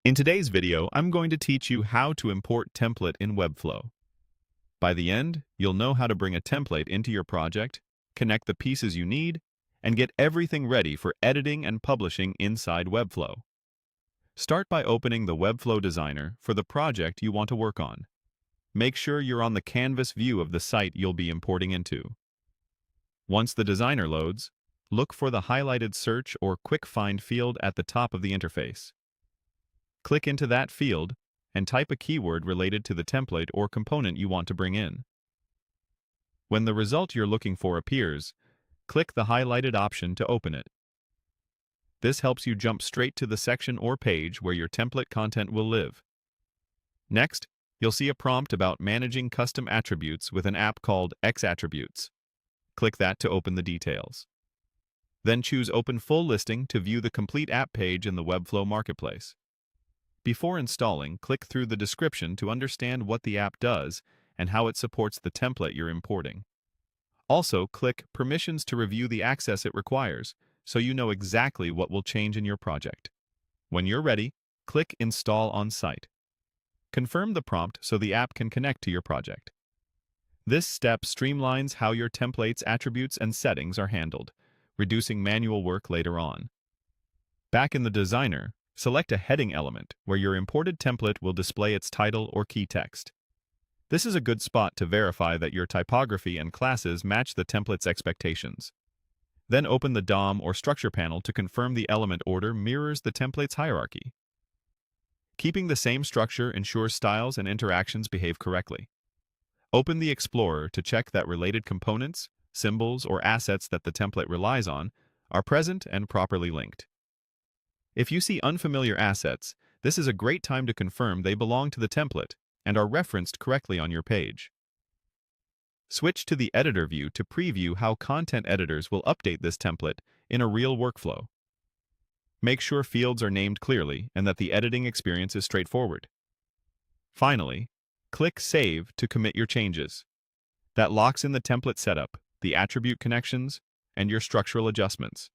In today's video, I'm going to teach you how to import template in Webflow. By the end, you'll know how to bring a template into your project, connect the pieces you need, and get everything ready for editing and publishing inside Webflow. Start by opening the Webflow designer for the project you want to work on. Make sure you're on the canvas view of the site you'll be importing into. Once the designer loads, look for the highlighted search or quick find field at the top of the interface. Click into that field and type a keyword related to the template or component you want to bring in. When the result you're looking for appears, click the highlighted option to open it. This helps you jump straight to the section or page where your template content will live. Next, you'll see a prompt about managing custom attributes with an app called xAttributes. Click that to open the details. Then choose Open Full Listing to view the complete app page in the Webflow Marketplace. Before installing, click through the description to understand what the app does and how it supports the template you're importing. Also, click Permissions to review the access it requires, so you know exactly what will change in your project. When you're ready, click Install on Site. Confirm the prompt so the app can connect to your project. This step streamlines how your template's attributes and settings are handled, reducing manual work later on. Back in the designer, select a heading element where your imported template will display its title or key text. This is a good spot to verify that your typography and classes match the template's expectations. Then open the DOM or structure panel to confirm the element order mirrors the template's hierarchy. Keeping the same structure ensures styles and interactions behave correctly. Open the Explorer to check that related components, symbols, or assets that the template relies on are present and properly linked. If you see unfamiliar assets, this is a great time to confirm they belong to the template and are referenced correctly on your page. Switch to the editor view to preview how content editors will update this template in a real workflow. Make sure fields are named clearly and that the editing experience is straightforward. Finally, click Save to commit your changes. That locks in the template setup, the attribute connections, and your structural adjustments.